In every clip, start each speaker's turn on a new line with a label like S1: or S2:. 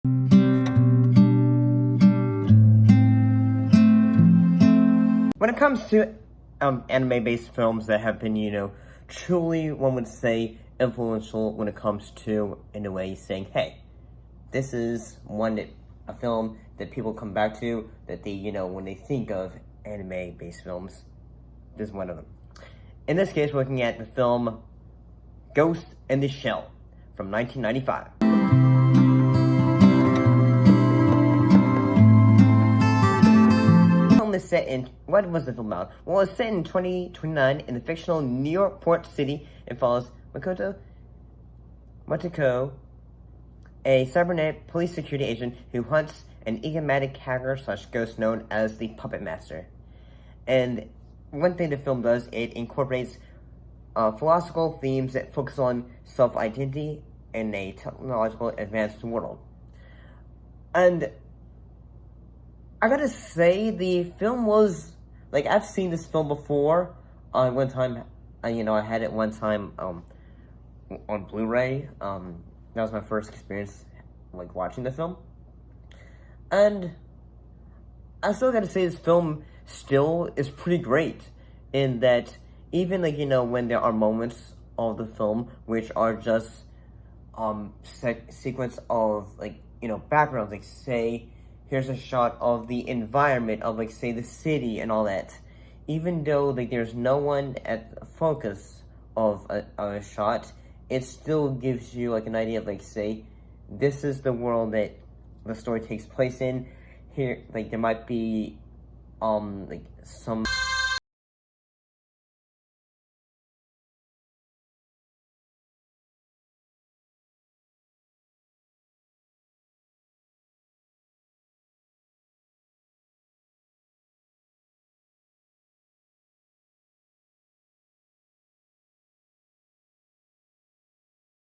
S1: When it comes to anime-based films that have been, truly, one would say, influential when it comes to, in a way, saying, hey, this is a film that people come back to, that they, when they think of anime-based films, this is one of them. In this case, we're looking at the film Ghost in the Shell from 1995. Set in, what was the film about? Well, it's set in 2029 in the fictional New York port city. It follows Matoko, a cybernetic police security agent who hunts an enigmatic hacker/ghost known as the Puppet Master. And one thing the film does, it incorporates philosophical themes that focus on self-identity in a technological advanced world. And I gotta say, the film was, I've seen this film before. One time, I had it one time, on Blu-ray. That was my first experience, watching the film. And I still gotta say, this film still is pretty great, in that, even, when there are moments of the film, which are just, sequence of, backgrounds, say, here's a shot of the environment of, say, the city and all that. Even though, there's no one at the focus of a shot, it still gives you, an idea of, say, this is the world that the story takes place in. Here, there might be, some...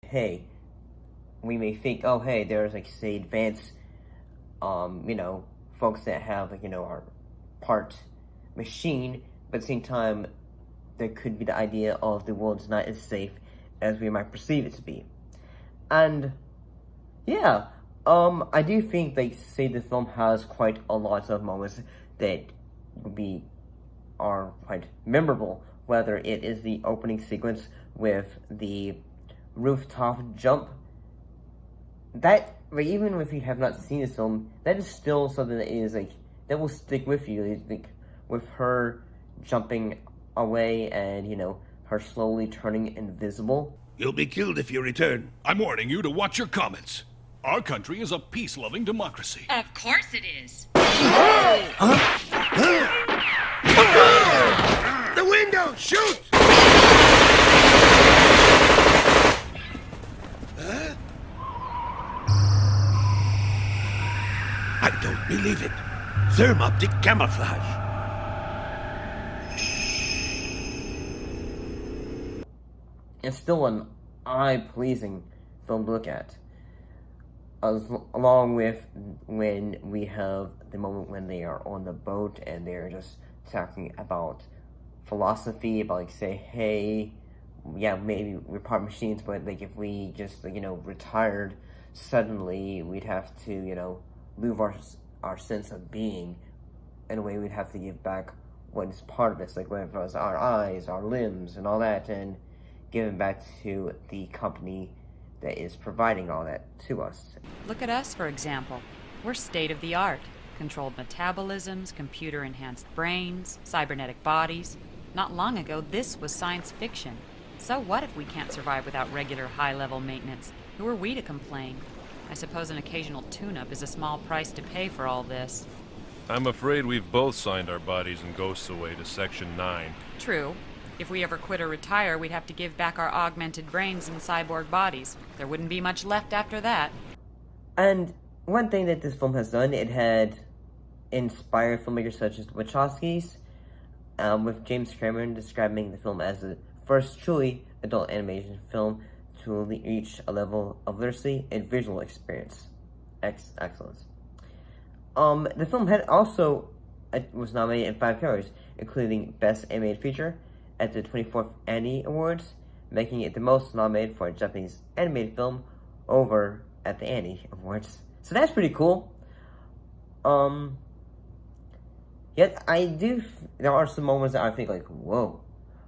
S1: hey, we may think, oh, hey, there's, say, advanced, folks that have, are part machine, but at the same time, there could be the idea of the world's not as safe as we might perceive it to be. And, yeah, I do think, say, the film has quite a lot of moments that are quite memorable, whether it is the opening sequence with the rooftop jump. That, even if you have not seen this film, that is still something that is, that will stick with you, with her jumping away and, her slowly turning invisible.
S2: You'll be killed if you return.
S3: I'm warning you to watch your comments. Our country is a peace-loving democracy.
S4: Of course it is.
S2: The window! Shoot! I don't believe it. Thermoptic camouflage.
S1: It's still an eye-pleasing film to look at. Along with when we have the moment when they are on the boat and they're just talking about philosophy, about say, hey, yeah, maybe we're part machines, but if we just retired suddenly, we'd have to lose our sense of being. In a way, we'd have to give back what is part of us, whether it was our eyes, our limbs, and all that, and give it back to the company that is providing all that to us.
S4: Look at us, for example. We're state-of-the-art. Controlled metabolisms, computer-enhanced brains, cybernetic bodies. Not long ago, this was science fiction. So what if we can't survive without regular high-level maintenance? Who are we to complain? I suppose an occasional tune-up is a small price to pay for all this.
S5: I'm afraid we've both signed our bodies and ghosts away to Section 9.
S4: True. If we ever quit or retire, we'd have to give back our augmented brains and cyborg bodies. There wouldn't be much left after that.
S1: And one thing that this film has done, it had inspired filmmakers such as the Wachowskis, with James Cameron describing the film as the first truly adult animation film to reach a level of literacy and visual experience. Excellence. The film had also was nominated in 5 categories, including Best Animated Feature at the 24th Annie Awards, making it the most nominated for a Japanese animated film over at the Annie Awards So that's pretty cool. Yet there are some moments that I think like, whoa.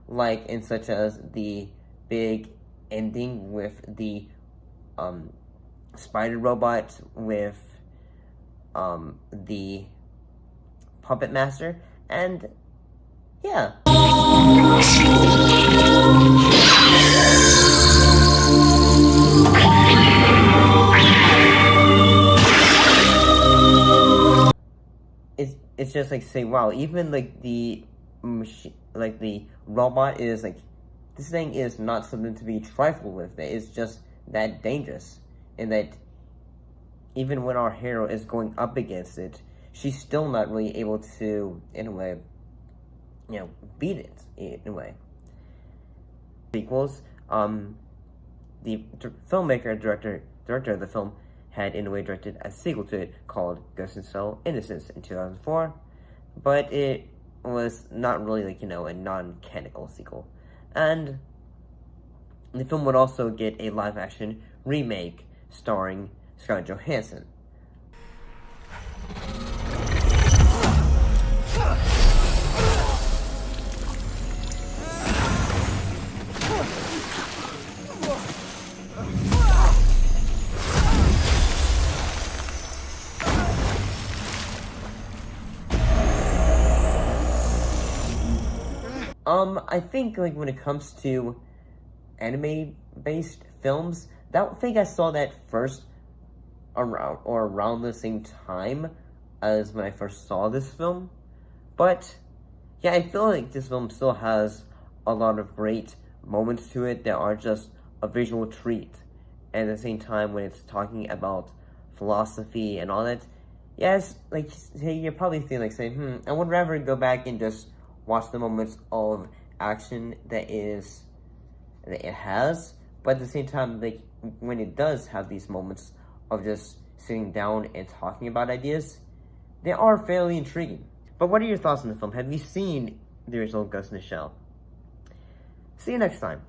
S1: Like, in such as the big ending with the, spider robot with, the puppet master, and, yeah. It's just like saying, wow, even like the machine, like the robot is like, this thing is not something to be trifled with. It's just that dangerous, and that even when our hero is going up against it, she's still not really able to, in a way, beat it in a way. Sequels, the filmmaker, director of the film had in a way directed a sequel to it called Ghost in the Shell Innocence in 2004, but it was not really like, a non-canonical sequel. And the film would also get a live-action remake starring Scarlett Johansson. I think, like, when it comes to anime-based films, I think I saw that first around the same time as when I first saw this film. But, yeah, I feel like this film still has a lot of great moments to it that are just a visual treat. And at the same time, when it's talking about philosophy and all that, yes, like, you're probably feeling like saying, I would rather go back and just watch the moments of action that it has, but at the same time, like, when it does have these moments of just sitting down and talking about ideas, they are fairly intriguing. But what are your thoughts on the film? Have you seen the original Ghost in the Shell? See you next time.